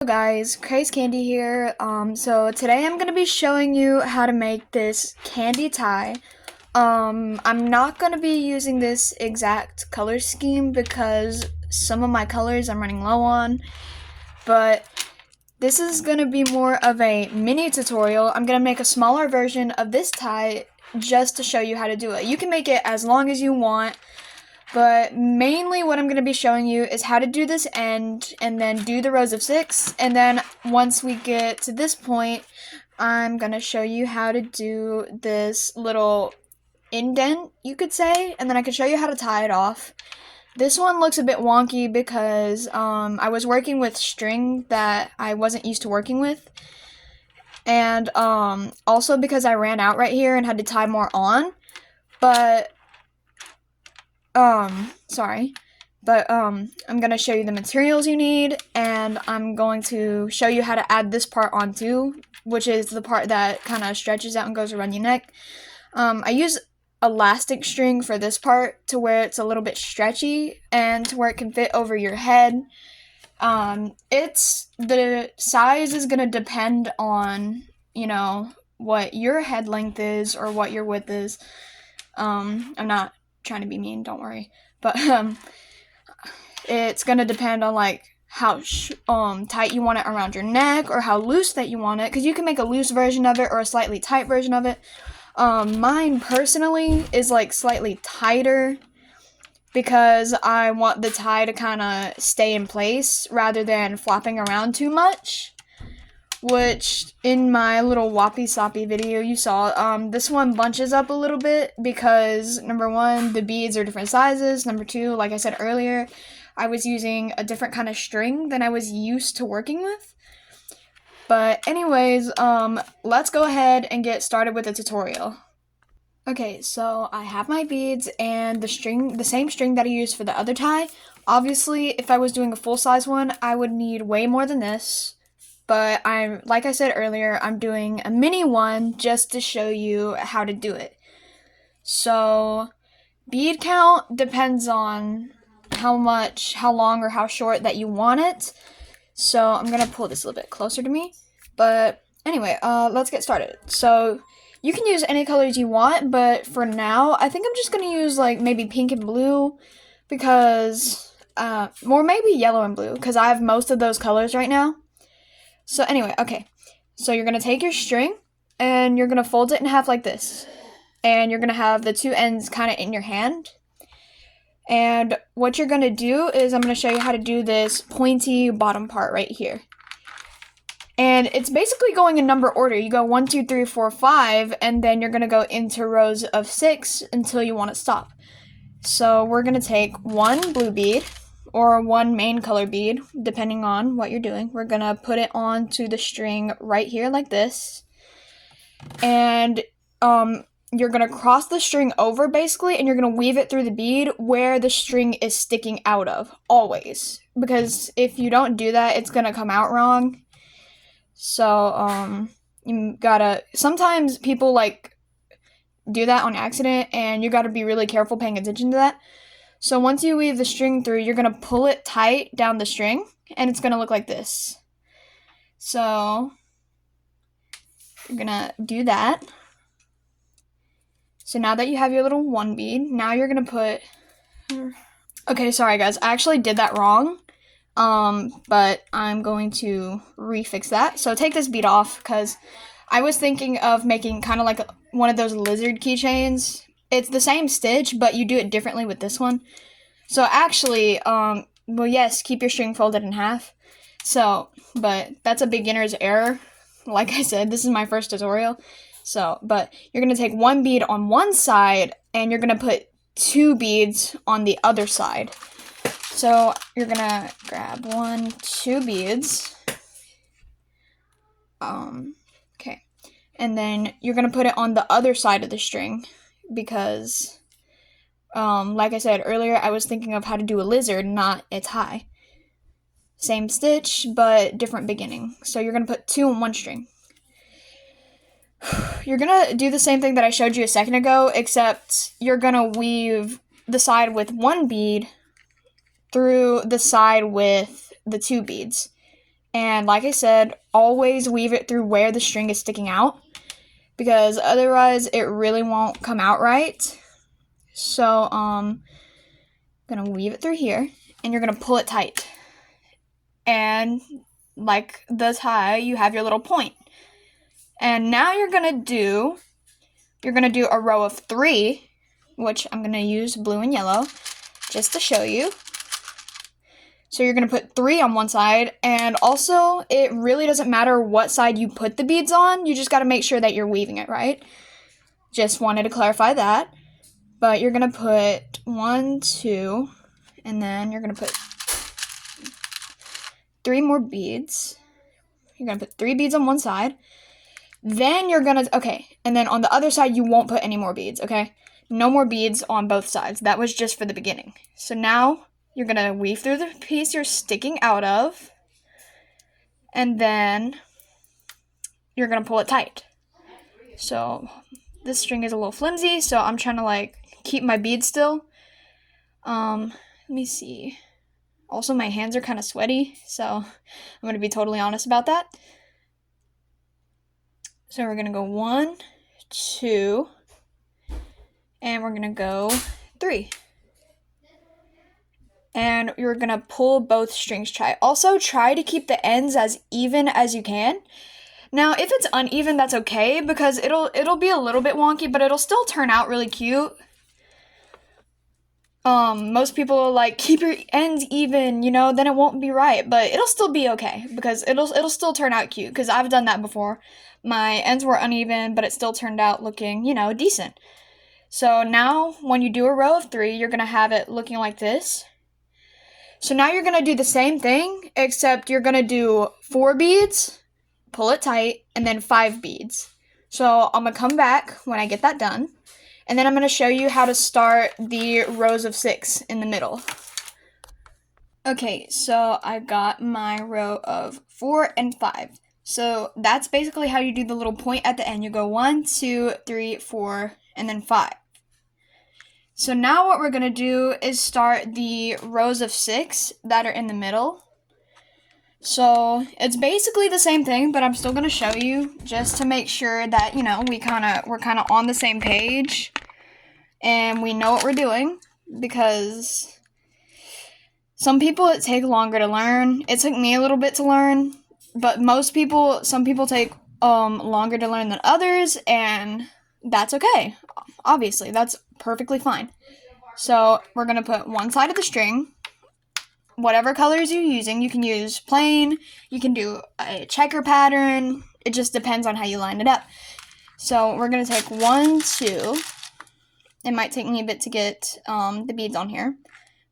Hello guys, Craze Candy here. So today I'm gonna be showing you how to make this candy tie. I'm not gonna be using this exact color scheme because some of my colors I'm running low on, but this is gonna be more of a mini tutorial. I'm gonna make a smaller version of this tie just to show you how to do it. You can make it as long as you want. But mainly what I'm going to be showing you is how to do this end and then do the rows of 6. And then once we get to this point, I'm going to show you how to do this little indent, you could say. And then I can show you how to tie it off. This one looks a bit wonky because I was working with string that I wasn't used to working with. And also because I ran out right here and had to tie more on. But sorry, but I'm gonna show you the materials you need, and I'm going to show you how to add this part on too, which is the part that kind of stretches out and goes around your neck. I use elastic string for this part to where it's a little bit stretchy and to where it can fit over your head. The size is gonna depend on, what your head length is or what your width is. I'm not trying to be mean, don't worry, but it's gonna depend on like how tight you want it around your neck or how loose that you want it, because you can make a loose version of it or a slightly tight version of it. Mine personally is like slightly tighter because I want the tie to kind of stay in place rather than flopping around too much, which in my little Whoppy Soppy video you saw, this one bunches up a little bit because, number one, the beads are different sizes. Number two, like I said earlier, I was using a different kind of string than I was used to working with. But anyways, let's go ahead and get started with the tutorial. Okay, so I have my beads and the same string that I used for the other tie. Obviously, if I was doing a full-size one, I would need way more than this. But like I said earlier, I'm doing a mini one just to show you how to do it. So, bead count depends on how long or how short that you want it. So, I'm going to pull this a little bit closer to me. But anyway, let's get started. So, you can use any colors you want, but for now, I think I'm just going to use like maybe pink and blue because, or maybe yellow and blue because I have most of those colors right now. So anyway, okay, so you're going to take your string, and you're going to fold it in half like this, and you're going to have the two ends kind of in your hand, and what you're going to do is I'm going to show you how to do this pointy bottom part right here, and it's basically going in number order. You go 1, 2, 3, 4, 5, and then you're going to go into rows of 6 until you want to stop. So we're going to take one blue bead, or one main color bead, depending on what you're doing. We're gonna put it onto the string right here like this. And you're gonna cross the string over basically, and you're gonna weave it through the bead where the string is sticking out of, always. Because if you don't do that, it's gonna come out wrong. So, you gotta, sometimes people like do that on accident, and you gotta be really careful paying attention to that. So once you weave the string through, you're going to pull it tight down the string, and it's going to look like this. So you're going to do that. So now that you have your little one bead, now you're going to put... Okay, sorry guys, I actually did that wrong, but I'm going to refix that. So take this bead off, because I was thinking of making kind of like one of those lizard keychains. It's the same stitch, but you do it differently with this one. So actually, well, yes, keep your string folded in half. So, but that's a beginner's error. Like I said, this is my first tutorial. So, but you're going to take one bead on one side, and you're going to put two beads on the other side. So, you're going to grab 1, 2 beads. Okay. And then you're going to put it on the other side of the string. Because, like I said earlier, I was thinking of how to do a lizard, not a tie. Same stitch, but different beginning. So you're going to put 2 on one string. You're going to do the same thing that I showed you a second ago, except you're going to weave the side with one bead through the side with the 2 beads. And like I said, always weave it through where the string is sticking out, because otherwise it really won't come out right. So, I'm gonna weave it through here, and you're gonna pull it tight. And like the tie, you have your little point. And now you're gonna do a row of 3, which I'm gonna use blue and yellow just to show you. So you're gonna put 3 on one side, and also it really doesn't matter what side you put the beads on, you just gotta make sure that you're weaving it right. Just wanted to clarify that. But you're gonna put 1, 2, and then you're gonna put 3 more beads. You're gonna put 3 beads on one side. Then you're gonna, okay, and then on the other side you won't put any more beads, okay? No more beads on both sides. That was just for the beginning. So now you're gonna weave through the piece you're sticking out of, and then you're gonna pull it tight. So this string is a little flimsy, so I'm trying to like keep my beads still. Let me see. Also, my hands are kind of sweaty, so I'm gonna be totally honest about that. So we're gonna go 1, 2, and we're gonna go 3. And you're gonna pull both strings tight. Also, try to keep the ends as even as you can. Now, if it's uneven, that's okay, because it'll be a little bit wonky, but it'll still turn out really cute. Most people are like, keep your ends even, you know, then it won't be right, but it'll still be okay, because it'll still turn out cute, because I've done that before. My ends were uneven, but it still turned out looking, you know, decent. So now, when you do a row of 3, you're gonna have it looking like this. So now you're gonna do the same thing, except you're gonna do 4 beads, pull it tight, and then 5 beads. So I'm gonna come back when I get that done, and then I'm gonna show you how to start the rows of 6 in the middle. Okay, so I got my row of 4 and 5. So that's basically how you do the little point at the end. You go 1, 2, 3, 4, and then 5. So now what we're gonna do is start the rows of 6 that are in the middle. So it's basically the same thing, but I'm still gonna show you just to make sure that, you know, we're kind of on the same page and we know what we're doing, because some people it take longer to learn. It took me a little bit to learn, but some people take longer to learn than others, and that's okay. Obviously, that's perfectly fine. So we're gonna put one side of the string, whatever colors you're using. You can use plain, you can do a checker pattern, it just depends on how you line it up. So we're gonna take 1, 2, it might take me a bit to get the beads on here,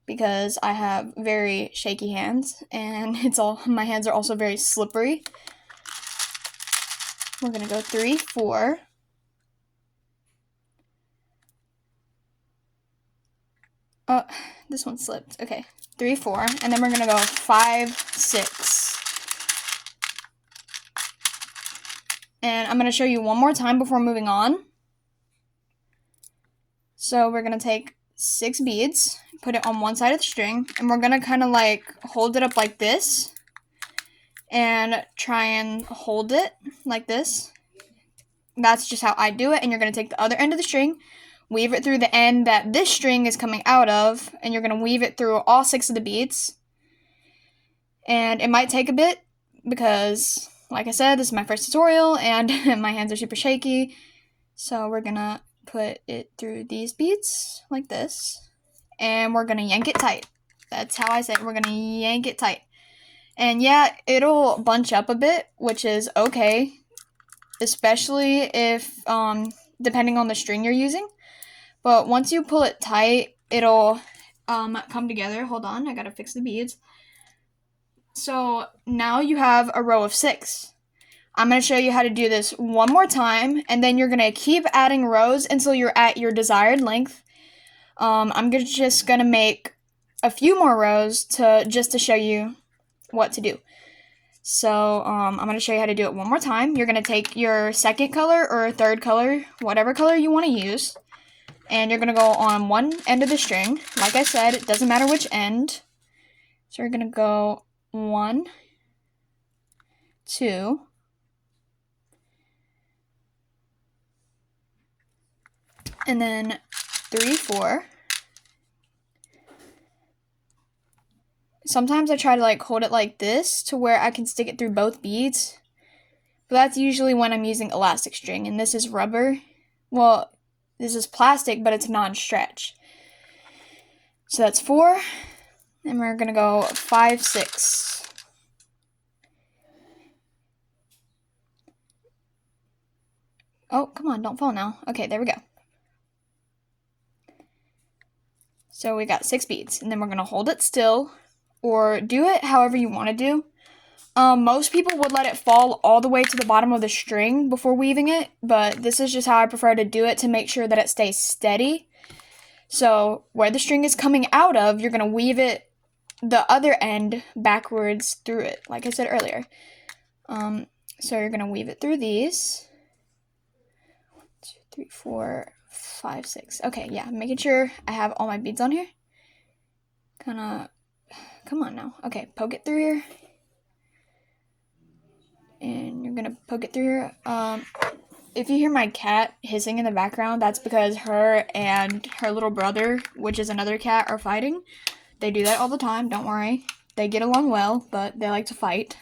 because I have very shaky hands, and my hands are also very slippery. We're gonna go 3, 4. Oh, this one slipped. Okay, 3, 4, and then we're gonna go 5, 6. And I'm gonna show you one more time before moving on. So we're gonna take 6 beads, put it on one side of the string, and we're gonna kind of like hold it up like this, and try and hold it like this. That's just how I do it. And you're gonna take the other end of the string, weave it through the end that this string is coming out of, and you're gonna weave it through all 6 of the beads. And it might take a bit, because like I said, this is my first tutorial and my hands are super shaky. So we're gonna put it through these beads like this, and we're gonna yank it tight. That's how I say it. We're gonna yank it tight. And yeah, it'll bunch up a bit, which is okay, especially if depending on the string you're using. But once you pull it tight, it'll come together. Hold on, I gotta fix the beads. So now you have a row of 6. I'm going to show you how to do this one more time, and then you're going to keep adding rows until you're at your desired length. I'm just going to make a few more rows just to show you what to do. So I'm going to show you how to do it one more time. You're going to take your second color or third color, whatever color you want to use, and you're going to go on one end of the string. Like I said, it doesn't matter which end. So you're going to go 1, 2, and then 3, 4. Sometimes I try to like hold it like this to where I can stick it through both beads, but that's usually when I'm using elastic string, and this is rubber. Well, this is plastic, but it's non-stretch. So that's 4, and we're gonna go 5, 6. Oh, come on, don't fall now. Okay, there we go. So we got 6 beads, and then we're gonna hold it still, or do it however you want to do. Most people would let it fall all the way to the bottom of the string before weaving it, but this is just how I prefer to do it to make sure that it stays steady. So where the string is coming out of, you're gonna weave it the other end backwards through it, like I said earlier. So you're gonna weave it through these. 1, 2, 3, 4, 5, 6. Okay, yeah, making sure I have all my beads on here. Come on now. Okay, poke it through here. And you're gonna poke it through here. If you hear my cat hissing in the background, that's because her and her little brother, which is another cat, are fighting. They do that all the time, don't worry. They get along well, but they like to fight.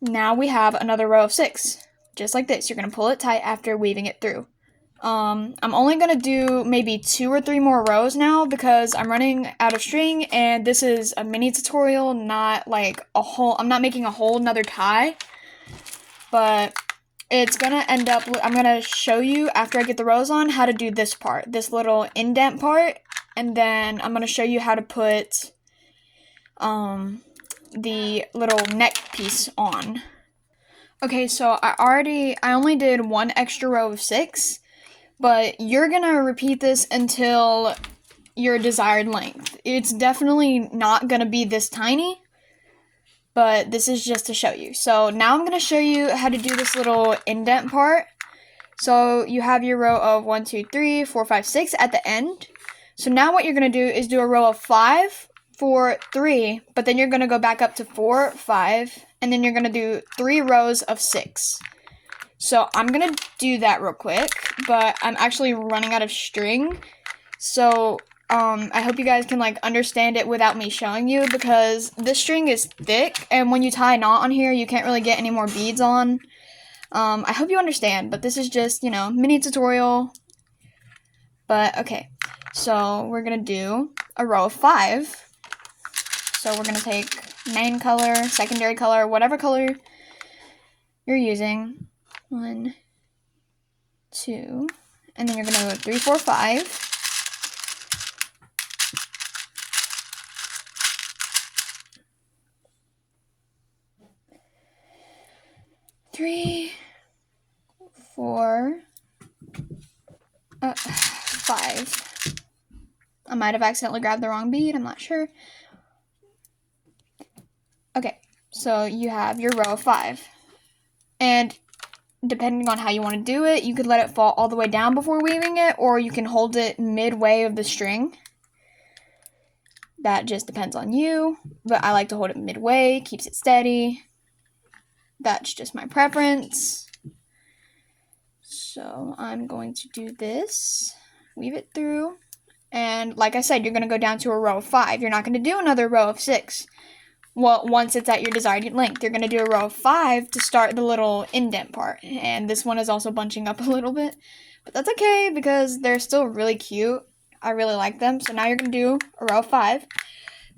Now we have another row of 6. Just like this, you're gonna pull it tight after weaving it through. I'm only gonna do maybe 2 or 3 more rows now because I'm running out of string, and this is a mini tutorial, not like a whole, I'm not making a whole nother tie, but it's gonna end up, I'm gonna show you after I get the rows on how to do this part, this little indent part, and then I'm gonna show you how to put the little neck piece on. Okay, so I only did 1 extra row of 6, but you're gonna repeat this until your desired length. It's definitely not gonna be this tiny, but this is just to show you. So now I'm gonna show you how to do this little indent part. So you have your row of 1, 2, 3, 4, 5, 6 at the end. So now what you're gonna do is do a row of 5, 4, 3, but then you're gonna go back up to 4, 5, and then you're gonna do 3 rows of 6. So I'm gonna do that real quick, but I'm actually running out of string. So I hope you guys can like understand it without me showing you, because this string is thick, and when you tie a knot on here, you can't really get any more beads on. I hope you understand, but this is just, you know, mini tutorial. But okay, so we're gonna do a row of 5. So we're gonna take main color, secondary color, whatever color you're using. 1, 2, and then you're gonna go 3, 4, 5. 3, 4, 5. I might have accidentally grabbed the wrong bead, I'm not sure. Okay, so you have your row of 5. And depending on how you want to do it, you could let it fall all the way down before weaving it, or you can hold it midway of the string. That just depends on you, but I like to hold it midway, keeps it steady. That's just my preference. So I'm going to do this, weave it through, and like I said, you're going to go down to a row of 5. You're not going to do another row of 6. Well, once it's at your desired length, you're going to do a row of 5 to start the little indent part. And this one is also bunching up a little bit, but that's okay because they're still really cute. I really like them. So now you're going to do a row of 5.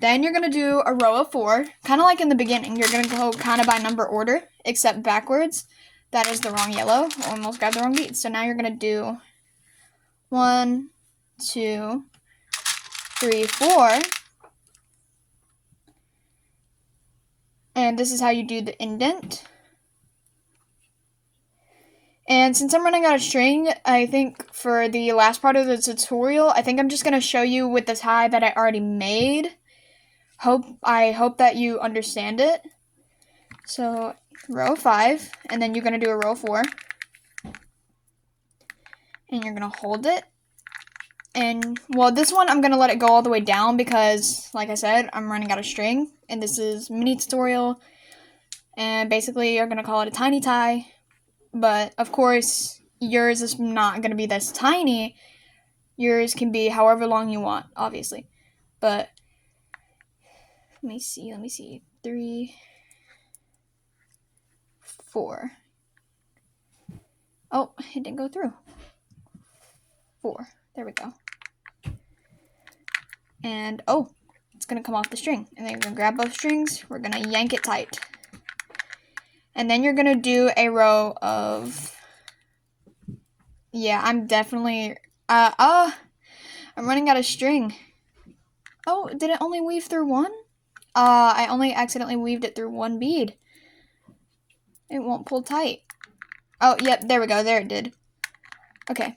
Then you're going to do a row of 4, kind of like in the beginning. You're going to go kind of by number order, except backwards. That is the wrong yellow. I almost grabbed the wrong bead. So now you're going to do 1, 2, 3, 4. And this is how you do the indent. And since I'm running out of string, I think for the last part of the tutorial, I think I'm just going to show you with the tie that I already made. I hope that you understand it. So row 5, and then you're going to do a row 4. And you're going to hold it. And, well, this one I'm going to let it go all the way down because, like I said, I'm running out of string. And this is mini tutorial. And basically, you're going to call it a tiny tie. But, of course, yours is not going to be this tiny. Yours can be however long you want, obviously. But, let me see. 3, 4. Oh, it didn't go through. 4. There we go. And, oh, it's going to come off the string. And then you're going to grab both strings. We're going to yank it tight. And then you're going to do a row of... Yeah, I'm definitely... I'm running out of string. Oh, did it only weave through one? I only accidentally weaved it through one bead. It won't pull tight. Oh, yep, there we go. There it did. Okay.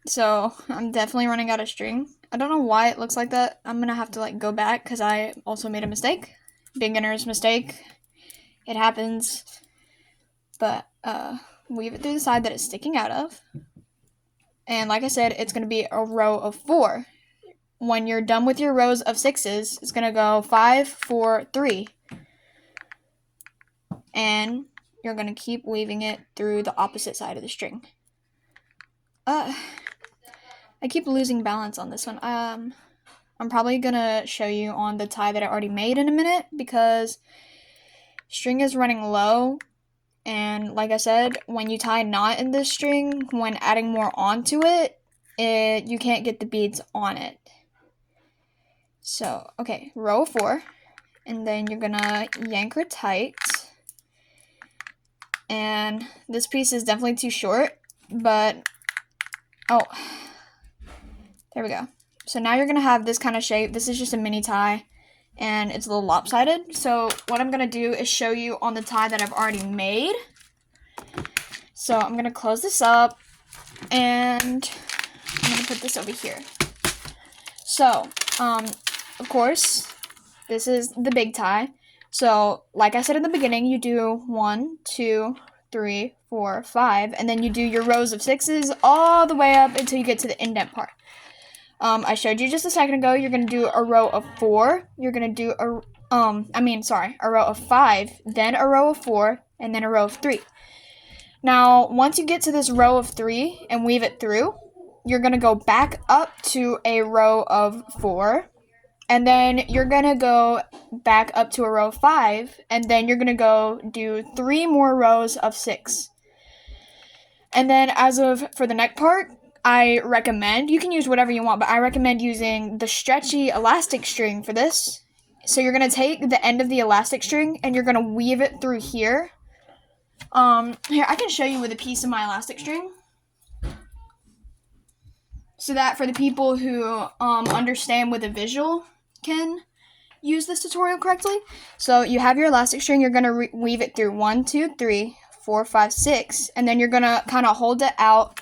So, I'm definitely running out of string. I don't know why it looks like that. I'm gonna have to, like, go back because I also made a mistake. Beginner's mistake. It happens. But, weave it through the side that it's sticking out of. And like I said, it's gonna be a row of 4. When you're done with your rows of 6s, it's gonna go 5, 4, 3. And you're gonna keep weaving it through the opposite side of the string. I keep losing balance on this one. I'm probably gonna show you on the tie that I already made in a minute because string is running low. And like I said, when you tie a knot in this string, when adding more onto it, you can't get the beads on it. So, okay, row 4. And then you're gonna yank her tight. And this piece is definitely too short, but, oh, there we go. So now you're gonna have this kind of shape. This is just a mini tie, and it's a little lopsided. So what I'm gonna do is show you on the tie that I've already made. So I'm gonna close this up, and I'm gonna put this over here. So, of course, this is the big tie. So, like I said in the beginning, you do 1, 2, 3, 4, 5, and then you do your rows of 6s all the way up until you get to the indent part. I showed you just a second ago, you're going to do a row of 4, you're going to do a row of 5, then a row of 4, and then a row of 3. Now, once you get to this row of 3 and weave it through, you're going to go back up to a row of 4, and then you're going to go back up to a row of 5, and then you're going to go do 3 more rows of 6. And then for the neck part, I recommend, you can use whatever you want, but I recommend using the stretchy elastic string for this. So you're going to take the end of the elastic string, and you're going to weave it through here. Here, I can show you with a piece of my elastic string. So that for the people who understand with a visual can use this tutorial correctly. So you have your elastic string, you're going to weave it through 1, 2, 3, 4, 5, 6, and then you're going to kind of hold it out,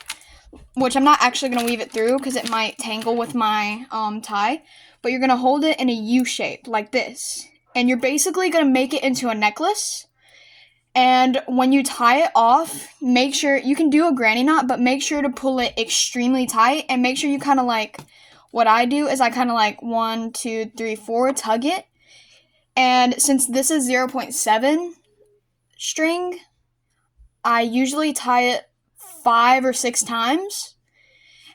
which I'm not actually going to weave it through because it might tangle with my tie, but you're going to hold it in a U shape like this. And you're basically going to make it into a necklace. And when you tie it off, make sure, you can do a granny knot, but make sure to pull it extremely tight, and make sure you kind of like, what I do is I kind of like 1, 2, 3, 4, tug it. And since this is 0.7 string, I usually tie it 5 or 6 times.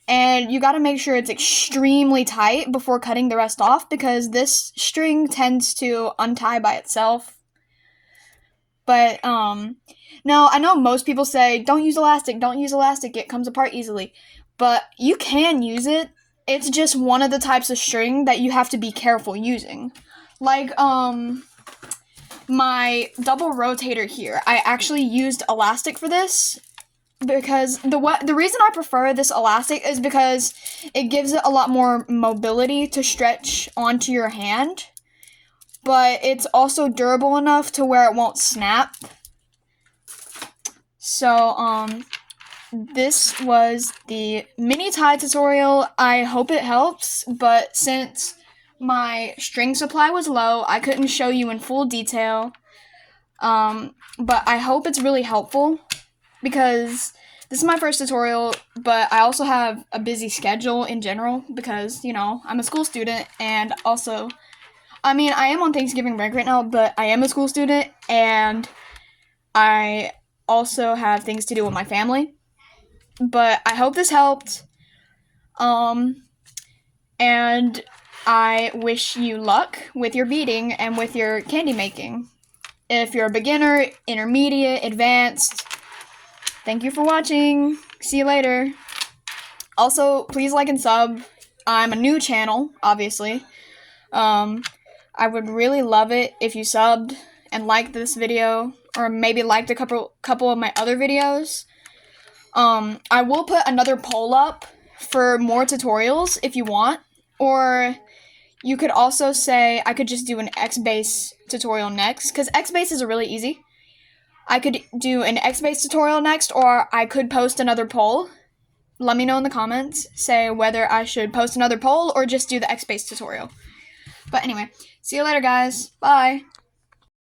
And you got to make sure it's extremely tight before cutting the rest off, because this string tends to untie by itself. But, now, I know most people say, don't use elastic, it comes apart easily. But you can use it. It's just one of the types of string that you have to be careful using. Like, my double rotator here, I actually used elastic for this, because the reason I prefer this elastic is because it gives it a lot more mobility to stretch onto your hand. But it's also durable enough to where it won't snap. So, this was the mini tie tutorial. I hope it helps, but since my string supply was low, I couldn't show you in full detail. But I hope it's really helpful, because this is my first tutorial, but I also have a busy schedule in general, because, you know, I'm a school student, and also, I mean, I am on Thanksgiving break right now, but I am a school student, and I also have things to do with my family. But I hope this helped. And I wish you luck with your beading and with your candy making. If you're a beginner, intermediate, advanced, thank you for watching. See you later. Also, please like and sub. I'm a new channel, obviously. I would really love it if you subbed and liked this video, or maybe liked a couple of my other videos. I will put another poll up for more tutorials if you want, or you could also say I could just do an X-Base tutorial next, because X-Base is really easy. I could do an X-Base tutorial next, or I could post another poll. Let me know in the comments, say whether I should post another poll or just do the X-Base tutorial. But anyway, see you later, guys. Bye.